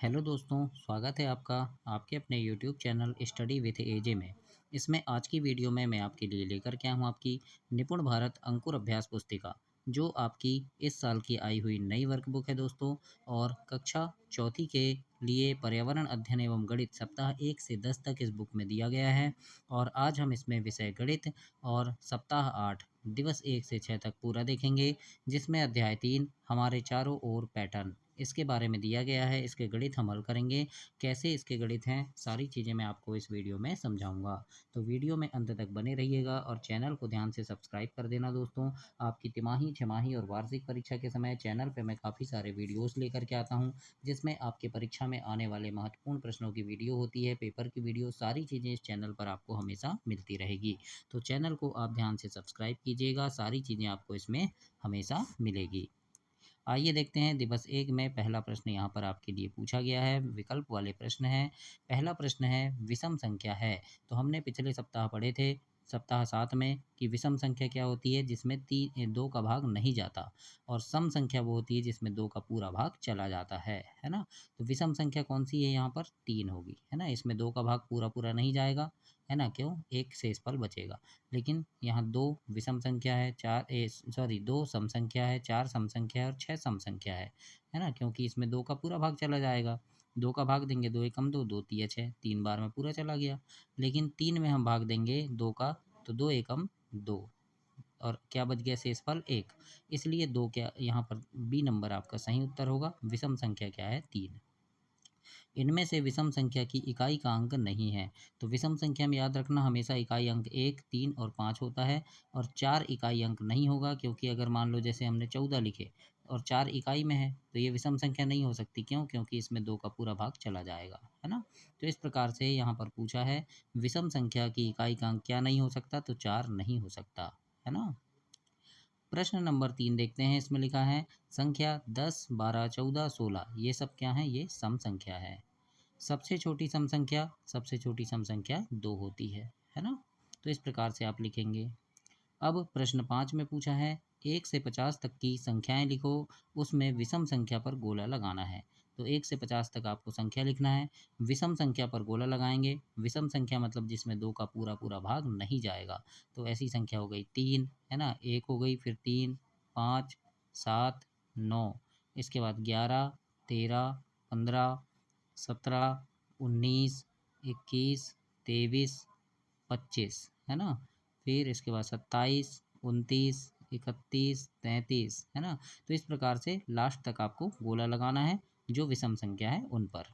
Hello दोस्तों, स्वागत है आपका आपके अपने यूट्यूब चैनल स्टडी विथ एजे में। इसमें आज की वीडियो में मैं आपके लिए लेकर के आया हूँ आपकी निपुण भारत अंकुर अभ्यास पुस्तिका, जो आपकी इस साल की आई हुई नई वर्कबुक है दोस्तों। और कक्षा चौथी के लिए पर्यावरण अध्ययन एवं गणित सप्ताह 1 से 10 तक इस बुक में दिया गया है। और आज हम इसमें विषय गणित और सप्ताह 8 दिवस 1 से 6 तक पूरा देखेंगे, जिसमें अध्याय 3 हमारे चारों ओर पैटर्न इसके बारे में दिया गया है। इसके गणित हम हल करेंगे, कैसे इसके गणित हैं, सारी चीज़ें मैं आपको इस वीडियो में समझाऊंगा। तो वीडियो में अंत तक बने रहिएगा और चैनल को ध्यान से सब्सक्राइब कर देना दोस्तों। आपकी तिमाही, छमाही और वार्षिक परीक्षा के समय चैनल पे मैं काफ़ी सारे वीडियोस लेकर के आता हूँ, जिसमें आपके परीक्षा में आने वाले महत्वपूर्ण प्रश्नों की वीडियो होती है, पेपर की वीडियो, सारी चीज़ें इस चैनल पर आपको हमेशा मिलती रहेगी। तो चैनल को आप ध्यान से सब्सक्राइब कीजिएगा, सारी चीज़ें आपको इसमें हमेशा मिलेगी। आइए देखते हैं दिवस 1 में पहला प्रश्न यहाँ पर आपके लिए पूछा गया है, विकल्प वाले प्रश्न हैं। पहला प्रश्न है विषम संख्या है। तो हमने पिछले सप्ताह पढ़े थे सप्ताह 7 में कि विषम संख्या क्या होती है, जिसमें 2 का भाग नहीं जाता। और सम संख्या वो होती है जिसमें 2 का पूरा भाग चला जाता है ना। तो विषम संख्या कौन सी है, यहाँ पर 3 होगी, है ना। इसमें 2 का भाग पूरा पूरा नहीं जाएगा, है ना, क्यों, एक शेषफल बचेगा। लेकिन यहाँ 2 विषम संख्या है, 2 सम संख्या है, 4 सम संख्या है और 6 सम संख्या है ना, क्योंकि इसमें 2 का पूरा भाग चला जाएगा। 2 का भाग देंगे, 2 एकम 2, 2 तिया 6, 3 बार में पूरा चला गया। लेकिन 3 में हम भाग देंगे 2 का, तो 2 एकम 2, और क्या बच गया, शेषफल 1। इसलिए 2 क्या, यहाँ पर बी नंबर आपका सही उत्तर होगा। विषम संख्या क्या है, 3। इनमें से विषम संख्या की इकाई का अंक नहीं है। तो विषम संख्या में याद रखना, हमेशा इकाई अंक 1, 3 और 5 होता है, और 4 इकाई अंक नहीं होगा, क्योंकि अगर मान लो जैसे हमने 14 लिखे और 4 इकाई में है, तो ये विषम संख्या नहीं हो सकती। क्यों? क्योंकि इसमें 2 का पूरा भाग चला जाएगा, है ना। तो इस प्रकार से यहाँ पर पूछा है विषम संख्या की इकाई का अंक क्या नहीं हो सकता, तो 4 नहीं हो सकता, है ना। प्रश्न नंबर 3 देखते हैं। इसमें लिखा है संख्या 10, 12, 14, 16 ये सब क्या है, ये सम संख्या है। सबसे छोटी सम संख्या 2 होती है ना। तो इस प्रकार से आप लिखेंगे। अब प्रश्न 5 में पूछा है 1 से 50 तक की संख्याएं लिखो, उसमें विषम संख्या पर गोला लगाना है। तो 1 से 50 तक आपको संख्या लिखना है, विषम संख्या पर गोला लगाएंगे। विषम संख्या मतलब जिसमें 2 का पूरा पूरा भाग नहीं जाएगा। तो ऐसी संख्या हो गई 3, है ना, 1 हो गई, फिर 3, 5, 7, 9, इसके बाद 11, 13, 15, 17, 19, 21, 23, 25, है ना। फिर इसके बाद 27, 29, 31, 33, है ना। तो इस प्रकार से लास्ट तक आपको गोला लगाना है जो विषम संख्या है उन पर।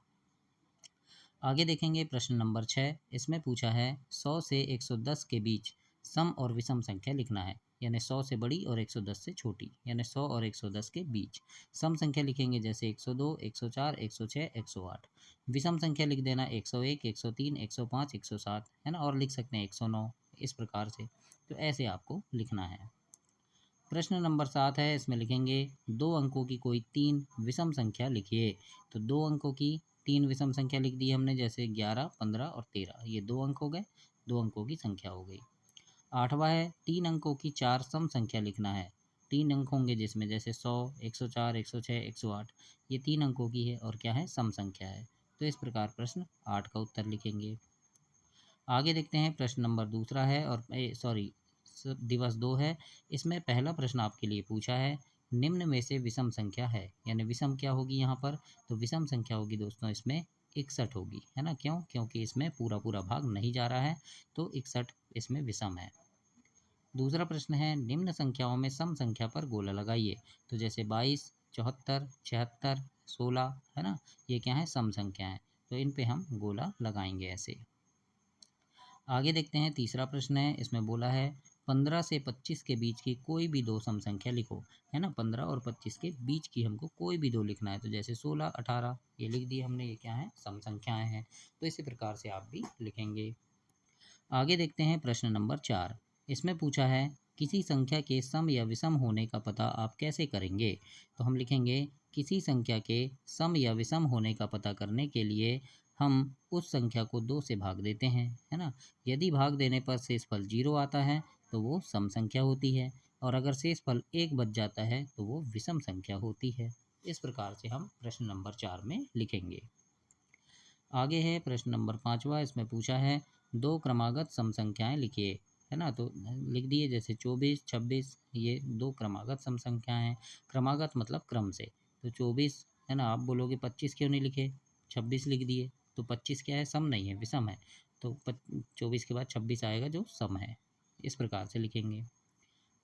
आगे देखेंगे प्रश्न नंबर 6। इसमें पूछा है 100 से 110 के बीच सम और विषम संख्या लिखना है, यानी 100 से बड़ी और 110 से छोटी, यानी 100 और 110 के बीच। सम संख्या लिखेंगे जैसे 102, 104, 106, 108। विषम संख्या लिख देना 101, 103, 105, 107, है ना, और लिख सकते हैं 109, इस प्रकार से। तो ऐसे आपको लिखना है। प्रश्न नंबर 7 है। इसमें लिखेंगे 2 अंकों की कोई 3 विषम संख्या लिखिए। तो 2 अंकों की 3 विषम संख्या लिख दी हमने, जैसे 11, 15 और 13, ये 2 अंक हो गए, 2 अंकों की संख्या हो गई। 8वां है 3 अंकों की 4 सम संख्या लिखना है। 3 अंक होंगे जिसमें, जैसे 100, 104, 106, 108, ये 3 अंकों की है और क्या है, सम संख्या है। तो इस प्रकार प्रश्न 8 का उत्तर लिखेंगे। आगे देखते हैं प्रश्न नंबर दूसरा है, और दिवस 2 है। इसमें पहला प्रश्न आपके लिए पूछा है निम्न में से विषम संख्या है, यानी विषम क्या होगी यहाँ पर, तो विषम संख्या होगी दोस्तों इसमें 61 होगी, है ना। क्यों? क्योंकि इसमें पूरा पूरा भाग नहीं जा रहा है, तो 61 इसमें विषम है। दूसरा प्रश्न है निम्न संख्याओं में सम संख्या पर गोला लगाइए। तो जैसे 22, 74, 76, 16, है ना, ये क्या है, सम संख्या है, तो इन पे हम गोला लगाएंगे ऐसे। आगे देखते हैं तीसरा प्रश्न है। इसमें बोला है 15 से 25 के बीच की कोई भी 2 सम संख्या लिखो, है ना। 15 और 25 के बीच की हमको कोई भी 2 लिखना है। तो जैसे 16, 18 ये लिख दिए हमने, ये क्या है, सम संख्याएं हैं। तो इसी प्रकार से आप भी लिखेंगे। आगे देखते हैं प्रश्न नंबर 4। इसमें पूछा है किसी संख्या के सम या विषम होने का पता आप कैसे करेंगे। तो हम लिखेंगे किसी संख्या के सम या विषम होने का पता करने के लिए हम उस संख्या को 2 से भाग देते हैं, है ना। यदि भाग देने पर शेषफल 0 आता है तो वो सम संख्या होती है, और अगर शेषफल 1 बच जाता है तो वो विषम संख्या होती है। इस प्रकार से हम प्रश्न नंबर 4 में लिखेंगे। आगे है प्रश्न नंबर 5वां। इसमें पूछा है दो क्रमागत सम संख्याएं लिखिए, है ना। तो लिख दिए, जैसे 24 26 ये दो क्रमागत सम संख्याएं हैं। क्रमागत मतलब क्रम से। तो 24, है ना, आप बोलोगे 25 क्यों नहीं लिखे, 26 लिख दिए। तो 25 क्या है, सम नहीं है, विषम है। तो 24 के बाद 26 आएगा जो सम है। इस प्रकार से लिखेंगे।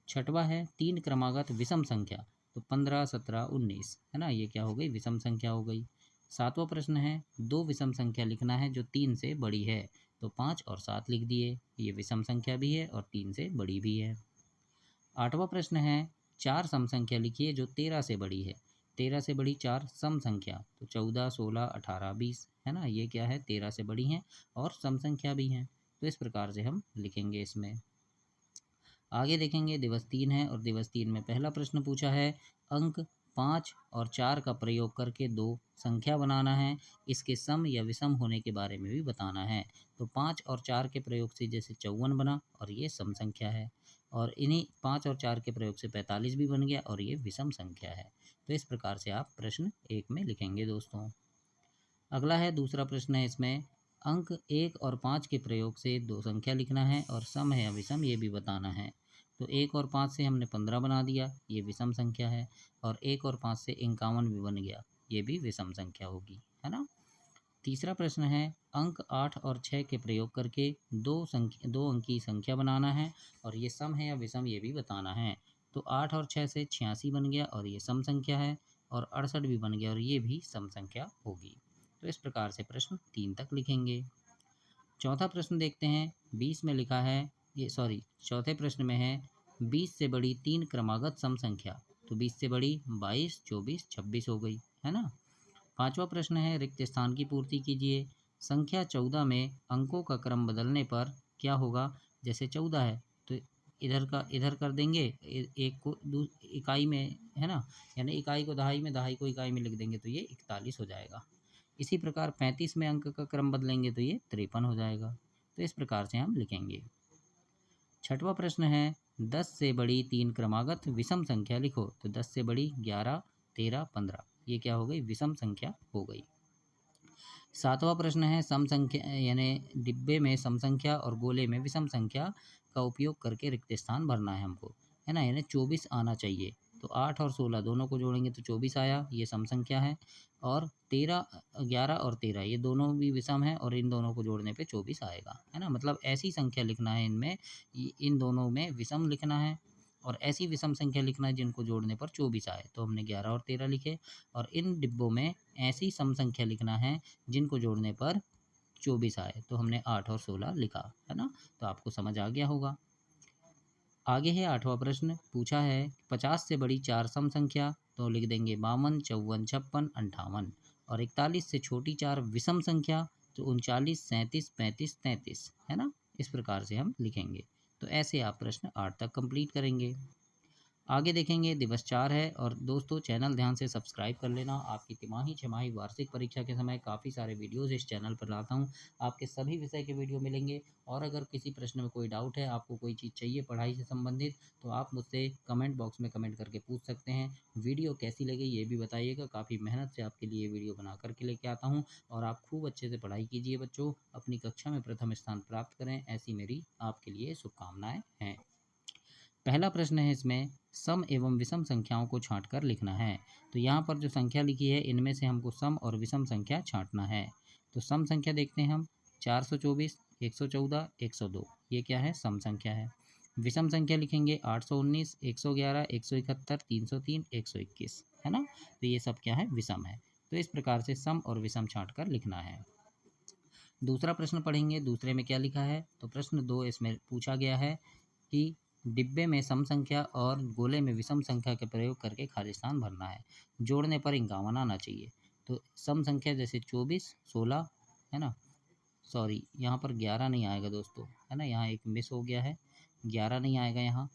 छठवा है तीन क्रमागत विषम संख्या। तो 15 17 19, है ना, ये क्या हो गई, विषम संख्या हो गई। सातवां प्रश्न है दो विषम संख्या लिखना है जो 3 से बड़ी है। तो 5 और 7 लिख दिए, ये विषम संख्या भी है और 3 से बड़ी भी है। आठवां प्रश्न है चार सम संख्या लिखिए जो 13 से बड़ी है। 13 से बड़ी चार सम संख्या। तो 14 16 18 20, है ना, ये क्या है, 13 से बड़ी हैं और सम संख्या भी हैं। तो इस प्रकार से हम लिखेंगे इसमें। आगे देखेंगे दिवस 3 है और दिवस 3 में पहला प्रश्न पूछा है अंक 5 और 4 का प्रयोग करके दो संख्या बनाना है, इसके सम या विषम होने के बारे में भी बताना है। तो 5 और 4 के प्रयोग से जैसे 54 बना और ये सम संख्या है, और इन्हीं 5 और 4 के प्रयोग से 45 भी बन गया और ये विषम संख्या है। तो इस प्रकार से आप प्रश्न 1 में लिखेंगे दोस्तों। अगला है दूसरा प्रश्न है, इसमें अंक 1 और 5 के प्रयोग से दो संख्या लिखना है और सम है या विषम ये भी बताना है। तो 1 और 5 से हमने 15 बना दिया, ये विषम संख्या है। और 1 और 5 से 51 भी बन गया, ये भी विषम संख्या होगी, है ना। तीसरा प्रश्न है अंक 8 और 6 के प्रयोग करके दो अंकी संख्या बनाना है और ये सम है या विषम ये भी बताना है। तो 8 और 6 से 86 बन गया और ये सम संख्या है, और 68 भी बन गया और ये भी सम संख्या होगी। तो इस प्रकार से प्रश्न 3 तक लिखेंगे। चौथा प्रश्न देखते हैं। 20 में लिखा है, ये सॉरी, चौथे प्रश्न में है 20 से बड़ी तीन क्रमागत सम संख्या। तो 20 से बड़ी 22 24 26 हो गई, है ना। पांचवा प्रश्न है रिक्त स्थान की पूर्ति कीजिए। संख्या 14 में अंकों का क्रम बदलने पर क्या होगा। जैसे 14 है तो इधर का इधर कर देंगे, एक को इकाई में, है ना, यानी इकाई को दहाई में, दहाई को इकाई में लिख देंगे तो ये 41 हो जाएगा। इसी प्रकार 35 में अंक का क्रम बदलेंगे तो ये 53 हो जाएगा। तो इस प्रकार से हम लिखेंगे। छठवां प्रश्न है 10 से बड़ी तीन क्रमागत विषम संख्या लिखो। तो 10 से बड़ी 11 13 15, ये क्या हो गई, विषम संख्या हो गई। सातवां प्रश्न है सम संख्या, यानी डिब्बे में सम संख्या और गोले में विषम संख्या का उपयोग करके रिक्त स्थान भरना है हमको, है ना, यानी 24 आना चाहिए। तो 8 और 16 दोनों को जोड़ेंगे तो 24 आया, ये सम संख्या है। और 13 11 और 13 ये दोनों भी विषम है और इन दोनों को जोड़ने पे 24 आएगा, है ना। मतलब ऐसी संख्या लिखना है इनमें, इन दोनों में विषम लिखना है और ऐसी विषम संख्या लिखना है जिनको जोड़ने पर 24 आए। तो हमने 11 और 13 लिखे। और इन डिब्बों में ऐसी सम संख्या लिखना है जिनको जोड़ने पर 24 आए। तो हमने 8 और 16 लिखा, है ना। तो आपको समझ आ गया होगा। आगे है आठवां प्रश्न पूछा है 50 से बड़ी चार सम संख्या। तो लिख देंगे 52 54 56 58। और 41 से छोटी चार विषम संख्या। तो 39 37 35 33, है ना। इस प्रकार से हम लिखेंगे। तो ऐसे आप प्रश्न 8 तक कंप्लीट करेंगे। आगे देखेंगे दिवस 4 है। और दोस्तों चैनल ध्यान से सब्सक्राइब कर लेना। आपकी तिमाही छमाही वार्षिक परीक्षा के समय काफ़ी सारे वीडियोज़ इस चैनल पर लाता हूँ। आपके सभी विषय के वीडियो मिलेंगे। और अगर किसी प्रश्न में कोई डाउट है, आपको कोई चीज़ चाहिए पढ़ाई से संबंधित, तो आप मुझसे कमेंट बॉक्स में कमेंट करके पूछ सकते हैं। वीडियो कैसी लगी ये भी बताइएगा। काफ़ी मेहनत से आपके लिए वीडियो बना करके लेके आता हूँ। और आप खूब अच्छे से पढ़ाई कीजिए बच्चों, अपनी कक्षा में प्रथम स्थान प्राप्त करें, ऐसी मेरी आपके लिए शुभकामनाएँ हैं। पहला प्रश्न है इसमें सम एवं विषम संख्याओं को छांटकर लिखना है। तो यहाँ पर जो संख्या लिखी है इनमें से हमको सम और विषम संख्या छांटना है। तो सम संख्या देखते हैं हम 424 114 102, ये क्या है, सम संख्या है। विषम संख्या लिखेंगे 819 111 171 303 121, है ना। तो ये सब क्या है, विषम है। तो इस प्रकार से सम और विषम छांटकर लिखना है। दूसरा प्रश्न पढ़ेंगे, दूसरे में क्या लिखा है। तो प्रश्न 2 इसमें पूछा गया है कि डिब्बे में सम संख्या और गोले में विषम संख्या के प्रयोग करके खाली स्थान भरना है। जोड़ने पर 51 आना चाहिए। तो सम संख्या जैसे 24 16, है ना, सॉरी यहाँ पर 11 नहीं आएगा दोस्तों, है ना, यहाँ एक मिस हो गया है, 11 नहीं आएगा यहाँ।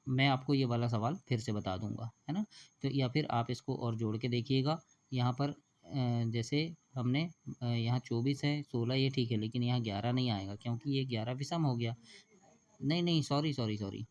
मैं आपको ये वाला सवाल फिर से बता दूंगा, है ना। तो या फिर आप इसको और जोड़ के देखिएगा। यहाँ पर जैसे हमने यहाँ 24 है 16 ये ठीक है, लेकिन यहाँ 11 नहीं आएगा क्योंकि ये 11 विषम हो गया। नहीं नहीं, सॉरी सॉरी सॉरी,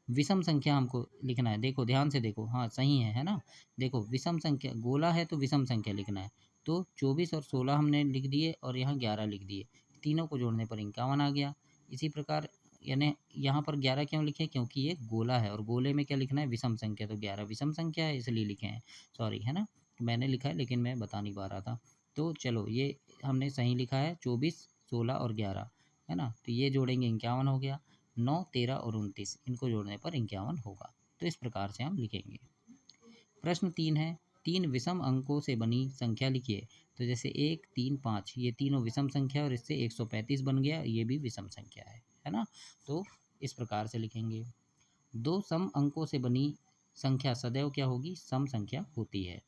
विषम संख्या हमको लिखना है। देखो ध्यान से देखो, हाँ सही है ना। देखो विषम संख्या गोला है तो विषम संख्या लिखना है। तो 24 और 16 हमने लिख दिए और यहाँ 11 लिख दिए, तीनों को जोड़ने पर 51 आ गया। इसी प्रकार यानी यहाँ पर 11 क्यों लिखे, क्योंकि ये गोला है और गोले में क्या लिखना है, विषम संख्या, तो 11 विषम संख्या है इसलिए लिखे हैं, सॉरी है ना। मैंने लिखा है लेकिन मैं बता नहीं पा रहा था। तो चलो ये हमने सही लिखा है, 24, 16 और 11 है ना। तो ये जोड़ेंगे 51 हो गया। 9, 13 और 29 इनको जोड़ने पर 51 होगा। तो इस प्रकार से हम लिखेंगे। प्रश्न 3 है, 3 विषम अंकों से बनी संख्या लिखिए। तो जैसे 1, 3, 5 ये तीनों विषम संख्या और इससे 135 बन गया, ये भी विषम संख्या है ना। तो इस प्रकार से लिखेंगे। 2 सम अंकों से बनी संख्या सदैव क्या होगी, सम संख्या होती है।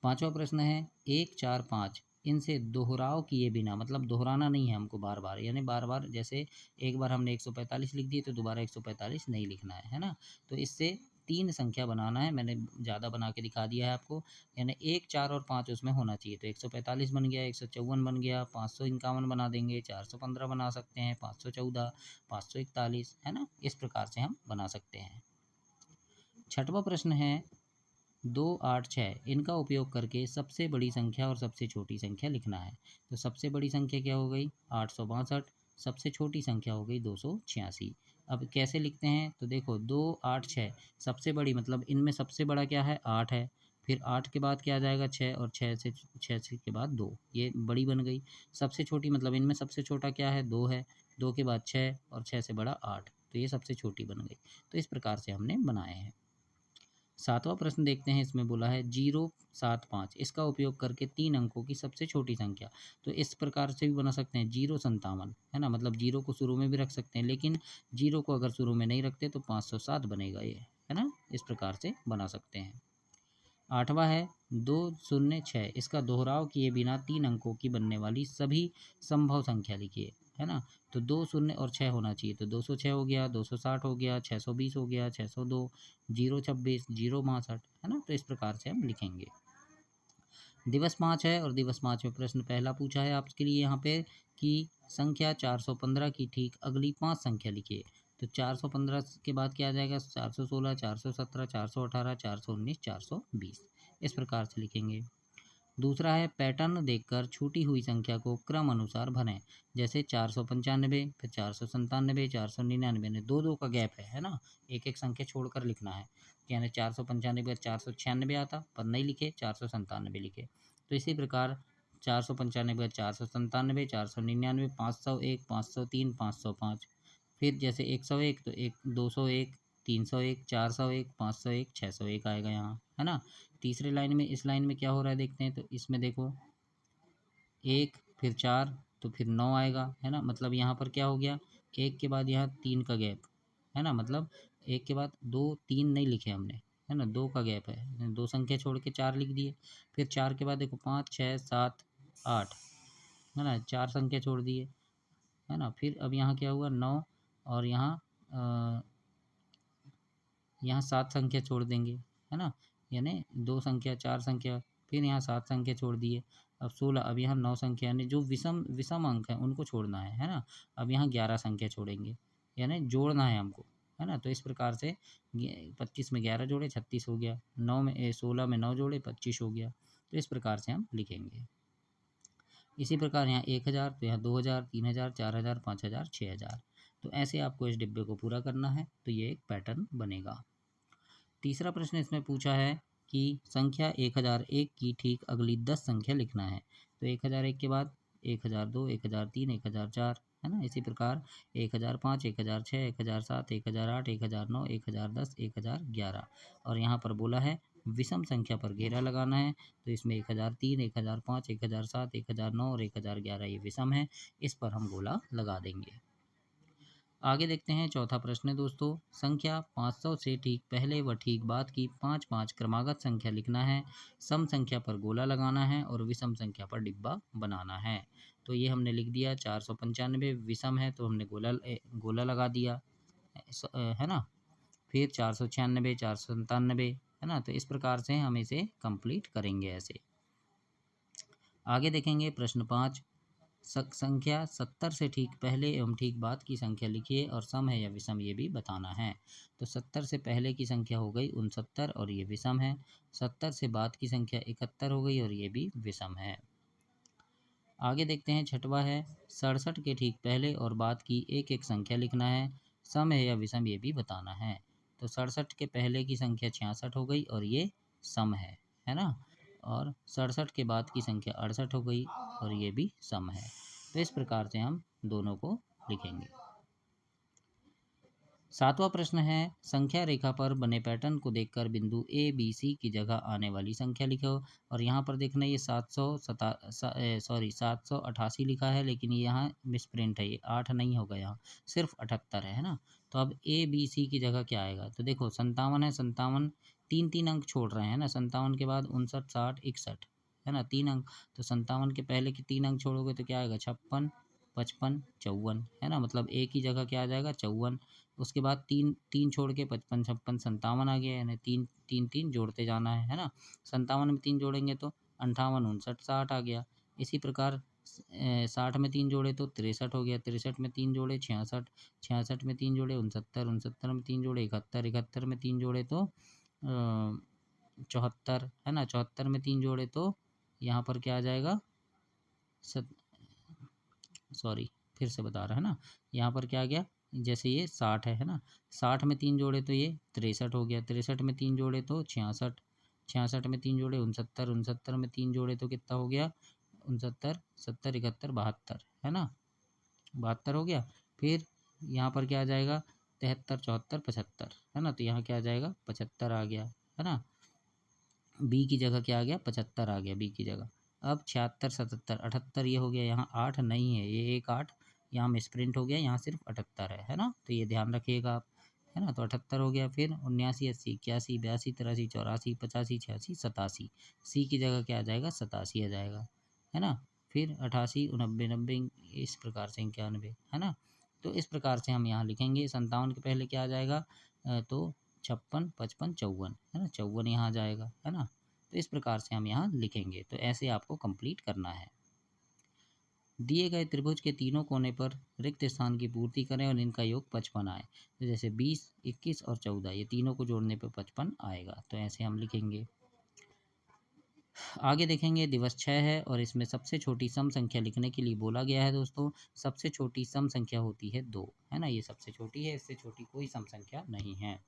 पांचवा प्रश्न है, 1, 4, 5 इनसे दोहराव किए बिना, मतलब दोहराना नहीं है हमको बार बार, यानी बार बार जैसे एक बार हमने 145 लिख दिए तो दोबारा 145 नहीं लिखना है ना। तो इससे 3 संख्या बनाना है, मैंने ज़्यादा बना के दिखा दिया है आपको। यानी 1, 4 और 5 उसमें होना चाहिए। तो 145 बन गया, 154 बन गया, 551 बना देंगे, 415 बना सकते हैं, 514, 541 है ना। इस प्रकार से हम बना सकते हैं। छठवां प्रश्न है, 2, 8, 6 इनका उपयोग करके सबसे बड़ी संख्या और सबसे छोटी संख्या लिखना है। तो सबसे बड़ी संख्या क्या हो गई, 862, सबसे छोटी संख्या हो गई 286। अब कैसे लिखते हैं, तो देखो 2, 8, 6 सबसे बड़ी, मतलब इनमें सबसे बड़ा क्या है, 8 है। फिर 8 के बाद क्या आ जाएगा, 6, और 6 के बाद 2, ये बड़ी बन गई। सबसे छोटी मतलब इनमें सबसे छोटा क्या है, 2 है। 2 के बाद 6 और 6 से बड़ा 8, तो ये सबसे छोटी बन गई। तो इस प्रकार से हमने बनाए हैं। सातवां प्रश्न देखते हैं, इसमें बोला है 075 इसका उपयोग करके 3 अंकों की सबसे छोटी संख्या। तो इस प्रकार से भी बना सकते हैं, 057 है ना, मतलब 0 को शुरू में भी रख सकते हैं, लेकिन 0 को अगर शुरू में नहीं रखते तो 507 बनेगा ये, है ना। इस प्रकार से बना सकते हैं। आठवां है, 206 इसका दोहराव किए बिना 3 अंकों की बनने वाली सभी संभव संख्या लिखिए, है ना। तो 2 शून्य और 6 होना चाहिए, तो 206 हो गया, 260 हो गया, 620 हो गया, 602, 026, 062 है ना। तो इस प्रकार से हम लिखेंगे। दिवस 5 है और दिवस 5 में प्रश्न पहला पूछा है आपके लिए यहाँ पे कि संख्या 415 की ठीक अगली 5 संख्या लिखिए। तो 415 के बाद क्या आ जाएगा, 416, 417, 418, 419, 420 इस प्रकार से लिखेंगे। दूसरा है, पैटर्न देखकर छूटी हुई संख्या को क्रम अनुसार भरें। जैसे 495, फिर 497, 499 ने दो दो का गैप है ना। एक एक संख्या छोड़कर लिखना है। यानी 495 496 आता पर नहीं लिखे, 497 लिखे। तो इसी प्रकार 495 497, 499, 501, 503, 505। फिर जैसे 101 तो 201, 301, 401, 501, 601 आएगा यहाँ, है ना। तीसरे लाइन में, इस लाइन में क्या हो रहा है देखते हैं। तो इसमें देखो 1 फिर 4 तो फिर 9 आएगा, है ना। मतलब यहाँ पर क्या हो गया, 1 के बाद यहाँ 3 का गैप, है ना। मतलब 1 के बाद 2 3 नहीं लिखे हमने, है ना, 2 का गैप है, 2 संख्या छोड़ के 4 लिख दिए। फिर 4 के बाद देखो 5, 6, 7, 8, है ना, 4 संख्या छोड़ दिए, है ना। फिर अब यहाँ क्या हुआ, 9 और यहाँ 7 संख्या छोड़ देंगे, है ना। यानी 2 संख्या, 4 संख्या, फिर यहाँ 7 संख्या छोड़ दिए। अब 16, अब यहाँ 9 संख्या, यानी जो विषम विषम अंक हैं उनको छोड़ना है ना। अब यहाँ 11 संख्या छोड़ेंगे, यानी जोड़ना है हमको, है ना। तो इस प्रकार से 25 में 11 जोड़े 36 हो गया, 16 में 9 जोड़े 25 हो गया। तो इस प्रकार से हम लिखेंगे। इसी प्रकार यहाँ 1000, तो यहाँ 2000, 3000, 4000, 5000, 6000। तो ऐसे आपको इस डिब्बे को पूरा करना है, तो ये एक पैटर्न बनेगा। तीसरा प्रश्न इसमें पूछा है कि संख्या 1001 की ठीक अगली 10 संख्या लिखना है। तो 1001 के बाद 1002, 1003, 1004, है ना। इसी प्रकार 1005, 1006, 1007, 1008, 1009, 1010, 1011 और यहाँ पर बोला है विषम संख्या पर घेरा लगाना है। तो इसमें 1003, 1005, 1007, 1009 और 1011 ये विषम है, इस पर हम गोला लगा देंगे। आगे देखते हैं, चौथा प्रश्न है दोस्तों, संख्या 500 से ठीक पहले व ठीक बाद की 5 क्रमागत संख्या लिखना है। सम संख्या पर गोला लगाना है और विषम संख्या पर डिब्बा बनाना है। तो ये हमने लिख दिया, 495 विषम है तो हमने गोला लगा दिया, है ना। फिर 496, 497, है ना। तो इस प्रकार से हम इसे कंप्लीट करेंगे ऐसे। आगे देखेंगे प्रश्न 5, संख्या 70 से ठीक पहले एवं ठीक बाद की संख्या लिखिए और सम है या विषम ये भी बताना है। तो 70 से पहले की संख्या हो गई 69 और ये विषम है। 70 से बाद की संख्या 71 हो गई और ये भी विषम है। आगे देखते हैं, छठवां है 67 के ठीक पहले और बाद की एक एक संख्या लिखना है, सम है या विषम ये भी बताना है। तो 67 के पहले की संख्या 66 हो गई और ये सम है ना। और 67 के बाद की संख्या 68 हो गई और ये भी सम है। तो इस प्रकार से हम दोनों को लिखेंगे। सातवां प्रश्न है, संख्या रेखा पर बने पैटर्न को देखकर बिंदु ए बी सी की जगह आने वाली संख्या लिखो। और यहाँ पर देखना, ये 788 लिखा है, लेकिन ये यहाँ मिसप्रिंट है, ये 8 नहीं होगा, यहाँ सिर्फ 78 है ना। तो अब ए बी सी की जगह क्या आएगा, तो देखो 57 है, 57 तीन तीन अंक छोड़ रहे हैं ना, 57 के बाद 59 60 61 है ना, 3 अंक। तो 57 के पहले के 3 अंक छोड़ोगे तो क्या आएगा, 56 55 54 है ना, मतलब ए की जगह क्या आ जाएगा, 54। उसके बाद तीन तीन छोड़ के 55 56 57 आ गया, यानी तीन तीन तीन जोड़ते जाना है ना। 57 में 3 जोड़ेंगे तो 58 59 60 आ गया। इसी प्रकार 60 में 3 जोड़े तो 63 हो गया, 63 में 3 जोड़े 66, 66 में 3 जोड़े 69, 69 में 3 जोड़े 71, 71 में 3 जोड़े तो 74 है ना, 74 में 3 जोड़े तो यहाँ पर क्या आ जाएगा, सॉरी फिर से बता रहा है ना, यहाँ पर क्या आ गया, जैसे ये 60 है ना, 60 में 3 जोड़े तो ये 63 हो गया, 63 में 3 जोड़े तो 66, 66 में 3 जोड़े 69, 69 में 3 जोड़े तो कितना हो गया, 69 70 71 72 है ना, 72 हो गया। फिर यहाँ पर क्या आ जाएगा, 73 74 75 है ना, तो यहाँ क्या आ जाएगा, 75 आ गया है ना। बी की जगह क्या आ गया, 75 आ गया बी की जगह। अब 76 77 78 ये हो गया, यहाँ 8 नहीं है, ये एक 8 यहाँ मिसप्रिंट हो गया, यहाँ सिर्फ 78 है ना, तो ये ध्यान रखिएगा आप, है ना। तो 78 हो गया, फिर 79 80 81 82 83 84 85 86 87, सी की जगह क्या आ जाएगा, 87 आ जाएगा है ना। फिर 88 89 90 इस प्रकार से 91 है ना। तो इस प्रकार से हम यहाँ लिखेंगे। 57 के पहले क्या आ जाएगा, तो 56 55 54 है ना, 54 यहाँ आ जाएगा है ना। तो इस प्रकार से हम यहाँ लिखेंगे। तो ऐसे आपको कंप्लीट करना है। दिए गए त्रिभुज के तीनों कोने पर रिक्त स्थान की पूर्ति करें और इनका योग 55 आए। तो जैसे 20 21 और 14 ये तीनों को जोड़ने पर 55 आएगा। तो ऐसे हम लिखेंगे। आगे देखेंगे, दिवस 6 है और इसमें सबसे छोटी सम संख्या लिखने के लिए बोला गया है। दोस्तों, सबसे छोटी सम संख्या होती है 2 है ना, ये सबसे छोटी है, इससे छोटी कोई सम संख्या नहीं है।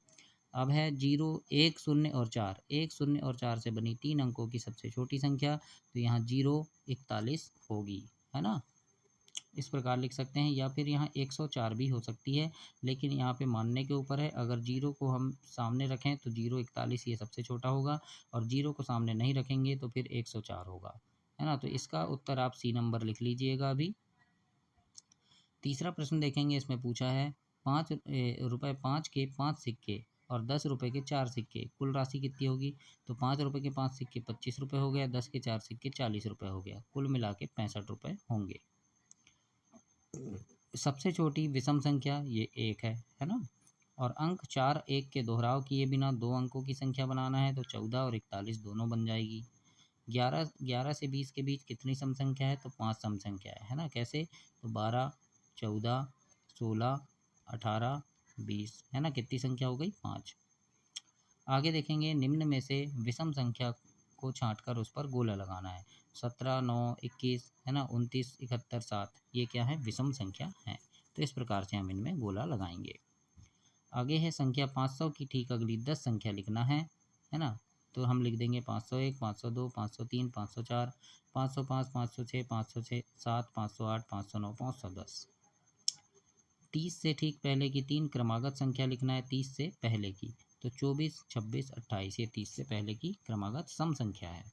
अब है 0 1 0 और 4, 1 0 और 4 से बनी 3 अंकों की सबसे छोटी संख्या। तो यहाँ 0 41 होगी है ना, इस प्रकार लिख सकते हैं। या फिर यहाँ 104 भी हो सकती है, लेकिन यहाँ पे मानने के ऊपर है। अगर 0 को हम सामने रखें तो 0 41 ये सबसे छोटा होगा, और 0 को सामने नहीं रखेंगे तो फिर 104 होगा है ना। तो इसका उत्तर आप सी नंबर लिख लीजिएगा अभी। तीसरा प्रश्न देखेंगे, इसमें पूछा है रुपये 5 के 5 सिक्के और 10 रुपये के 4 सिक्के, कुल राशि कितनी होगी। तो 5 रुपये के 5 सिक्के 25 रुपये हो गया, 10 के 4 सिक्के 40 रुपये हो गया, कुल मिला के 65 रुपये होंगे। सबसे छोटी विषम संख्या ये 1 है ना। और अंक 4 1 के दोहराव किए बिना 2 अंकों की संख्या बनाना है। तो 14 और 41 दोनों बन जाएगी। 11 से 20 के बीच कितनी सम संख्या है, तो 5 सम संख्या है ना। कैसे, तो 12 14 16 18 20 है ना, कितनी संख्या हो गई, 5। आगे देखेंगे, निम्न में से विषम संख्या को छांटकर उस पर गोला लगाना है। 17 9 21 है ना, 29 71 7 ये क्या है, विषम संख्या है। तो इस प्रकार से हम इनमें गोला लगाएंगे। आगे है संख्या 500 की ठीक अगली 10 संख्या लिखना है ना। तो हम लिख देंगे 501 502 503 504 505 506 506 7 508 509 510। 30 से ठीक पहले की 3 क्रमागत संख्या लिखना है, 30 से पहले की। तो 24 26 28 ये 30 से पहले की क्रमागत सम संख्या है।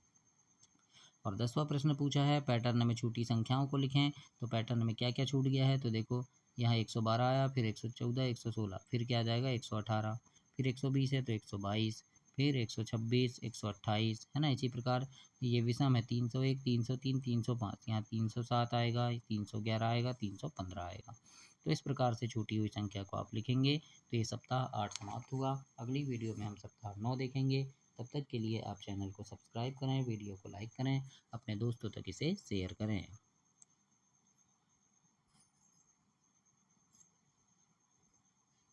और 10वां प्रश्न पूछा है, पैटर्न में छूटी संख्याओं को लिखें। तो पैटर्न में क्या क्या छूट गया है, तो देखो यहाँ 112 आया, फिर 114 116, फिर क्या आ जाएगा 118, फिर 120 है तो 122, फिर 126 128 है ना। इसी प्रकार ये विषम है 301 303 305, यहाँ 307 आएगा, 311 आएगा, 315 आएगा। तो इस प्रकार से छूटी हुई संख्या को आप लिखेंगे। तो ये सप्ताह 8 समाप्त हुआ। अगली वीडियो में हम सप्ताह 9 देखेंगे। तब तक के लिए आप चैनल को सब्सक्राइब करें, वीडियो को लाइक करें, अपने दोस्तों तक इसे शेयर करें।